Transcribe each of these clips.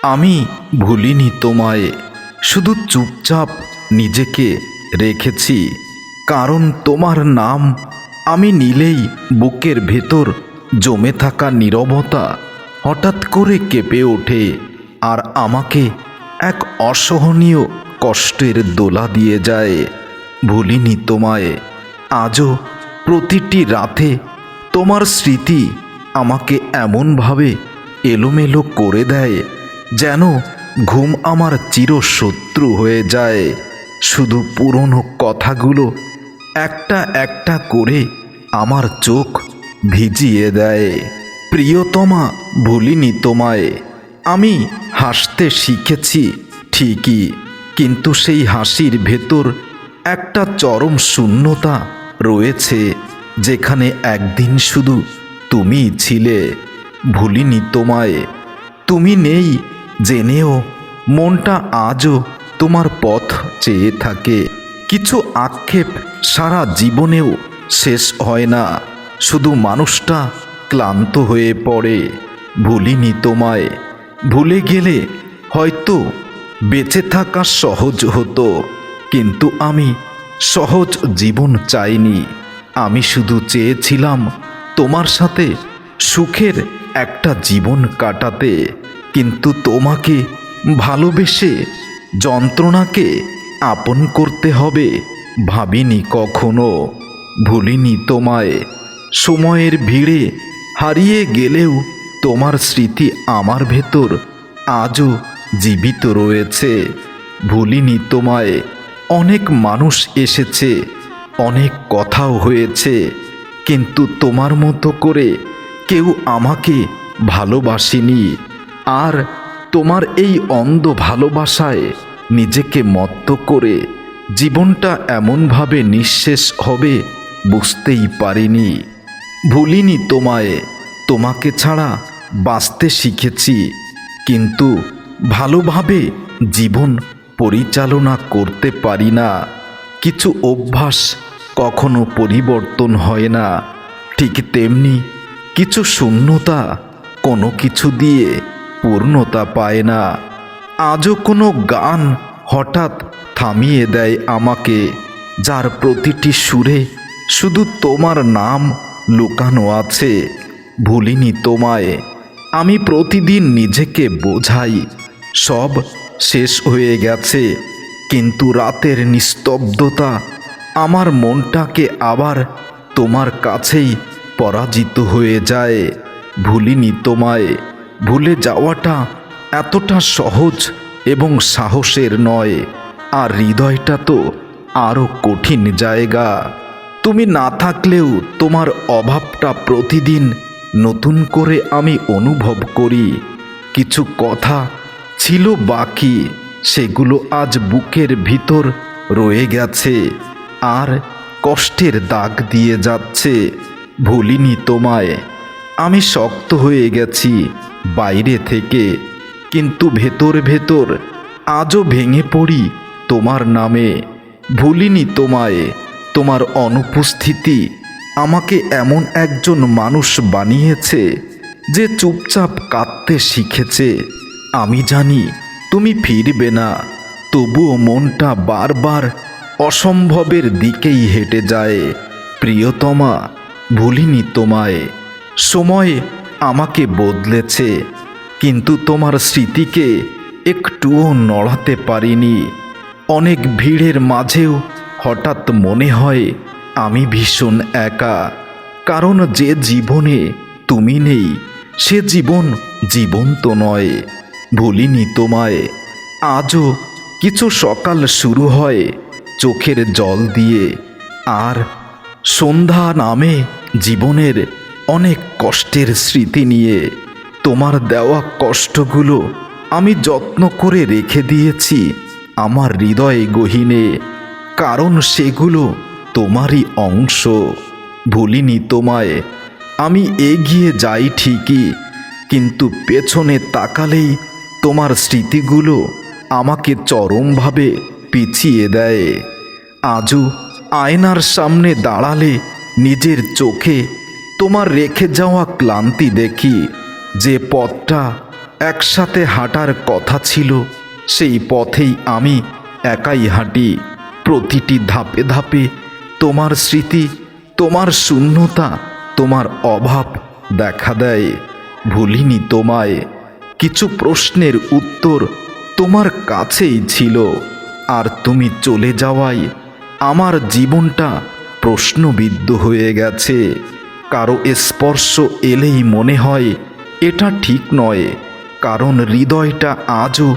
আমি ভুলিনি তোমায়, শুধু চুপচাপ নিজেকে রেখেছি। কারণ তোমার নাম আমি নিলেই বুকের ভেতর জমে থাকা নীরবতা হঠাৎ করে কেঁপে ওঠে, আর আমাকে এক অসহনীয় কষ্টের দোলা দিয়ে যায়। ভুলিনি তোমায়, আজও প্রতিটি রাতে তোমার স্মৃতি আমাকে এমনভাবে এলোমেলো করে দেয় যেন ঘুম আমার চিরশত্রু হয়ে যায়। শুধু পুরনো কথাগুলো একটা একটা করে আমার চোখ ভিজিয়ে দেয়। প্রিয়তমা, ভুলিনি তোমায়। আমি হাসতে শিখেছি ঠিকই, কিন্তু সেই হাসির ভেতর একটা চরম শূন্যতা রয়েছে, যেখানে একদিন শুধু তুমিই ছিলে। ভুলিনি তোমায়। তুমি নেই জেনেও মনটা আজও তোমার পথ চেয়ে থাকে। কিছু আক্ষেপ সারা জীবনেও শেষ হয় না, শুধু মানুষটা ক্লান্ত হয়ে পড়ে। ভুলিনি তোমায়। ভুলে গেলে হয়তো বেঁচে থাকা সহজ হতো, কিন্তু আমি সহজ জীবন চাইনি। আমি শুধু চেয়েছিলাম তোমার সাথে সুখের একটা জীবন কাটাতে, কিন্তু তোমাকে ভালোবেসে যন্ত্রণাকে আপন করতে হবে ভাবিনি কখনো। ভুলিনি তোমায়। সময়ের ভিড়ে হারিয়ে গেলেও তোমার স্মৃতি আমার ভেতর আজও জীবিত রয়েছে। ভুলিনি তোমায়। অনেক মানুষ এসেছে, অনেক কথাও হয়েছে, কিন্তু তোমার মতো করে কেউ আমাকে ভালোবাসেনি। আর তোমার এই অন্ধ ভালোবাসায় নিজেকে মত্ত করে জীবনটা এমনভাবে নিঃশেষ হবে বুঝতেই পারিনি। ভুলিনি তোমায়। তোমাকে ছাড়া বাঁচতে শিখেছি, কিন্তু ভালোভাবে জীবন পরিচালনা করতে পারি না। কিছু অভ্যাস কখনো পরিবর্তন হয় না, ঠিক তেমনি কিছু শূন্যতা কোনো কিছু দিয়ে পূর্ণতা পায় না। আজও কোনো গান হঠাৎ থামিয়ে দেয় আমাকে, যার প্রতিটি সুরে শুধু তোমার নাম লুকানো আছে। ভুলিনি তোমায়। আমি প্রতিদিন নিজেকে বোঝাই সব শেষ হয়ে গেছে, কিন্তু রাতের নিস্তব্ধতা আমার মনটাকে আবার তোমার কাছেই পরাজিত হয়ে যায়। ভুলিনি তোমায়। ভুলে যাওয়াটা এতটা সহজ এবং সাহসের নয়, আর হৃদয়টা তো আরও কঠিন জায়গা। তুমি না থাকলেও তোমার অভাবটা প্রতিদিন নতুন করে আমি অনুভব করি। কিছু কথা ছিল বাকি, সেগুলো আজ বুকের ভিতর রয়ে গেছে আর কষ্টের দাগ দিয়ে যাচ্ছে। ভুলিনি তোমায়। আমি শক্ত হয়ে গেছি বাইরে থেকে, কিন্তু ভেতর ভেতর আজও ভেঙে পড়ি তোমার নামে। ভুলিনি তোমায়। তোমার অনুপস্থিতি আমাকে এমন একজন মানুষ বানিয়েছে যে চুপচাপ কাঁদতে শিখেছে। আমি জানি তুমি ফিরবে না, তবুও মনটা বারবার অসম্ভবের দিকেই হেঁটে যায়। প্রিয়তমা, ভুলিনি তোমায়। সময় আমাকে বদলেছে, কিন্তু তোমার স্মৃতিকে একটুও নড়াতে পারিনি। অনেক ভিড়ের মাঝেও হঠাৎ মনে হয় আমি ভীষণ একা, কারণ যে জীবনে তুমি নেই সে জীবন জীবন্ত নয়। ভুলিনি তোমায়। আজও কিছু সকাল শুরু হয় চোখের জল দিয়ে, আর সন্ধ্যা নামে জীবনের অনেক কষ্টের স্মৃতি নিয়ে। তোমার দেওয়া কষ্টগুলো আমি যত্ন করে রেখে দিয়েছি আমার হৃদয়ে গহীনে, কারণ সেগুলো তোমারই অংশ। ভুলিনি তোমায়। আমি এগিয়ে যাই ঠিকই, কিন্তু পেছনে তাকালেই তোমার স্মৃতিগুলো আমাকে চরমভাবে পিছিয়ে দেয়। আজও আয়নার সামনে দাঁড়ালে নিজের চোখে তোমার রেখে যাওয়া ক্লান্তি দেখি, যে পথটা একসাথে হাঁটার কথা ছিল, সেই পথেই আমি একাই হাঁটি। প্রতিটি ধাপে ধাপে তোমার স্মৃতি, তোমার শূন্যতা, তোমার অভাব দেখা দেয়। ভুলিনি তোমায়। কিছু প্রশ্নের উত্তর তোমার কাছেই ছিল, আর তুমি চলে যাওয়ায় আমার জীবনটা প্রশ্নবিদ্ধ হয়ে গেছে। কারো স্পর্শ এলেই মনে হয় এটা ঠিক নয়, কারণ হৃদয়টা আজও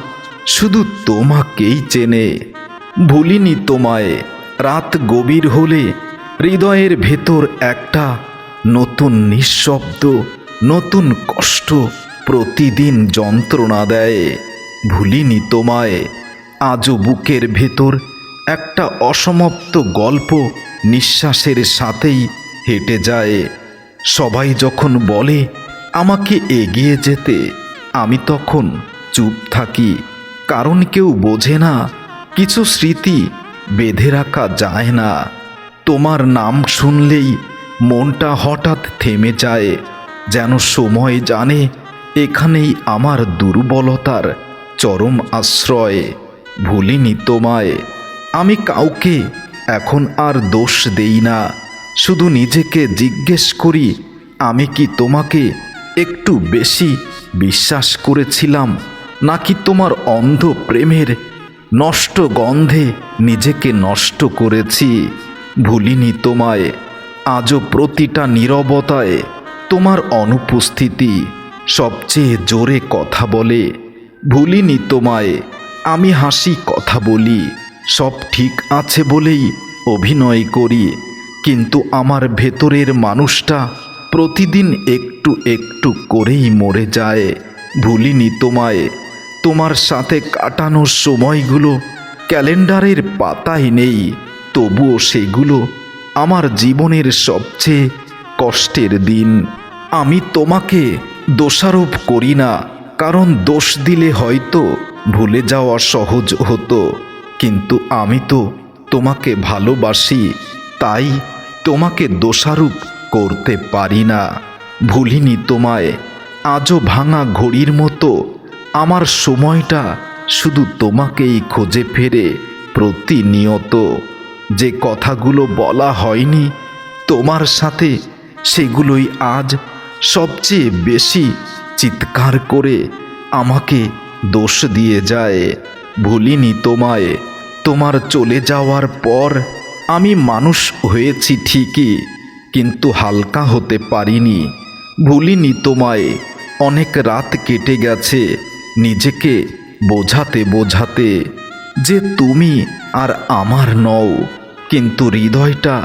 শুধু তোমাকেই চেনে। ভুলিনি তোমায়। রাত গভীর হলে হৃদয়ের ভেতর একটা নতুন নিঃশব্দ, নতুন কষ্ট প্রতিদিন যন্ত্রণা দেয়। ভুলিনি তোমায়। আজও বুকের ভেতর একটা অসমাপ্ত গল্প নিঃশ্বাসের সাথেই হেঁটে যায়। সবাই যখন বলে আমাকে এগিয়ে যেতে, আমি তখন চুপ থাকি, কারণ কেউ বোঝে না কিছু স্মৃতি বেঁধে রাখা যায় না। তোমার নাম শুনলেই মনটা হঠাৎ থেমে যায়, যেন সময় জানে এখানেই আমার দুর্বলতার চরম আশ্রয়। ভুলিনি তোমায়। আমি কাউকে এখন আর দোষ দেই না, শুধু নিজেকে জিজ্ঞেস করি, আমি কি তোমাকে একটু বেশি বিশ্বাস করেছিলাম, নাকি তোমার অন্ধ প্রেমের নষ্ট গন্ধে নিজেকে নষ্ট করেছি। ভুলিনি তোমায়। আজও প্রতিটা নীরবতায় তোমার অনুপস্থিতি সবচেয়ে জোরে কথা বলে। ভুলিনি তোমায়। আমি হাসি, কথা বলি, সব ঠিক আছে বলেই অভিনয় করি, কিন্তু আমার ভেতরের মানুষটা প্রতিদিন একটু একটু করেই মরে যায়। ভুলিনি তোমায়। তোমার সাথে কাটানোর সময়গুলো ক্যালেন্ডারের পাতায় নেই, তবুও সেগুলো আমার জীবনের সবচেয়ে কষ্টের দিন। আমি তোমাকে দোষারোপ করি না, কারণ দোষ দিলে হয়তো ভুলে যাওয়া সহজ হতো, কিন্তু আমি তো তোমাকে ভালোবাসি, তাই তোমাকে দোষারোপ করতে পারি না। ভুলিনি তোমায়। আজও ভাঙা ঘড়ির মতো আমার সময়টা শুধু তোমাকেই খোঁজে ফেরে প্রতিনিয়ত। যে কথাগুলো বলা হয়নি তোমার সাথে, সেগুলোই আজ সবচেয়ে বেশি চিৎকার করে আমাকে দোষ দিয়ে যায়। ভুলিনি তোমায়। তোমার চলে যাওয়ার পর আমি মানুষ হয়েছি ঠিকই, কিন্তু হালকা হতে পারিনি। ভুলিনি তোমায়। অনেক রাত কেটে গেছে নিজেকে বোঝাতে বোঝাতে যে তুমি আর আমার নও, কিন্তু হৃদয়টা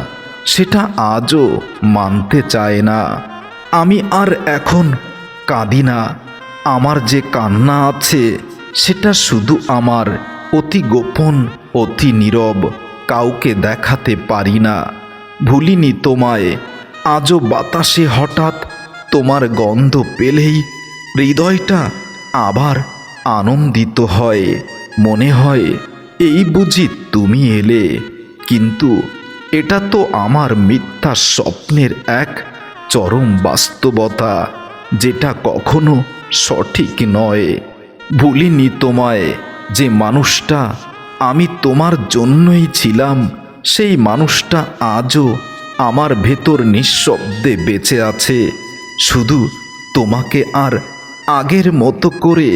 সেটা আজও মানতে চায় না। আমি আর এখন কাঁদি না। আমার যে কান্না আছে সেটা শুধু আমার, অতি গোপন, অতি নীরব, কাউকে দেখাতে পারি না। ভুলিনি তোমায়। আজও বাতাসে হঠাৎ তোমার গন্ধ পেলেই হৃদয়টা আবার আনন্দিত হয়। মনে হয় এই বুঝি তুমি এলে, কিন্তু এটা তো আমার মিথ্যা স্বপ্নের এক চরম বাস্তবতা, যেটা কখনো সঠিক নয়। ভুলিনি তোমায়। যে মানুষটা আমি তোমার জন্যই ছিলাম, সেই মানুষটা আজও আমার ভেতর নিঃশব্দে বেঁচে আছে, শুধু তোমাকে আর আগের মতো করে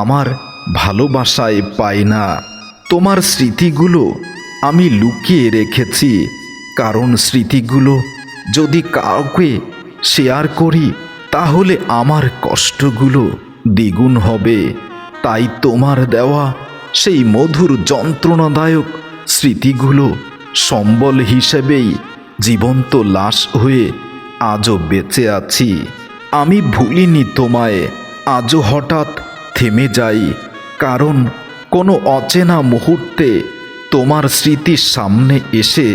আমার ভালোবাসায় পাই না। তোমার স্মৃতিগুলো আমি লুকিয়ে রেখেছি, কারণ স্মৃতিগুলো যদি কাউকে শেয়ার করি তাহলে আমার কষ্টগুলো দ্বিগুণ হবে। তাই তোমার দেওয়া সেই মধুর যন্ত্রণাদায়ক স্মৃতিগুলো সম্বল হিসেবেই জীবন্ত লাশ হয়ে আজও বেঁচে আছি। আমি ভুলিনি তোমায়। আজও হঠাৎ থেমে যাই, কারণ কোনো অচেনা মুহূর্তে তোমার স্মৃতির সামনে এসে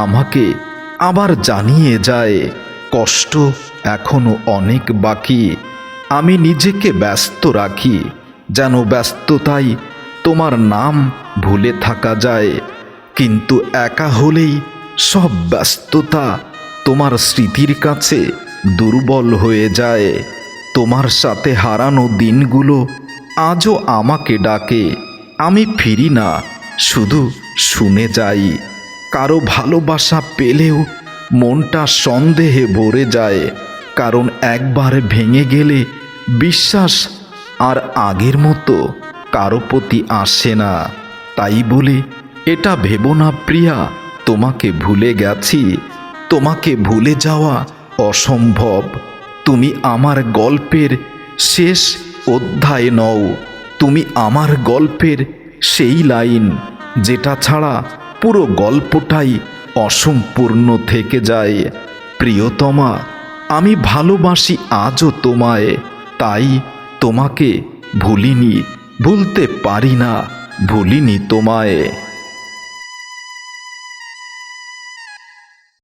আমাকে আবার জানিয়ে যায় কষ্ট এখনো অনেক বাকি। আমি নিজেকে ব্যস্ত রাখি, যেন ব্যস্ততাই তোমার নাম ভুলে থাকা যায়, কিন্তু একা হলেই সব ব্যস্ততা তোমার স্মৃতির কাছে দুর্বল হয়ে যায়। তোমার সাথে হারানো দিনগুলো আজও আমাকে ডাকে। আমি ফিরি না, শুধু শুনে যাই। কারো ভালোবাসা পেলেও মনটা সন্দেহে ভরে যায়, কারণ একবার ভেঙে গেলে বিশ্বাস আর আগের মতো কারো প্রতি আসে না। তাই বলে এটা ভেবো না প্রিয়া তোমাকে ভুলে গেছি। তোমাকে ভুলে যাওয়া অসম্ভব। তুমি আমার গল্পের শেষ অধ্যায় নও, তুমি আমার গল্পের সেই লাইন যেটা ছাড়া পুরো গল্পটাই অসম্পূর্ণ থেকে যায়। প্রিয়তমা, আমি ভালোবাসি আজও তোমায়, তাই তোমাকে ভুলিনি, ভুলতে পারি না, ভুলিনি তোমায়।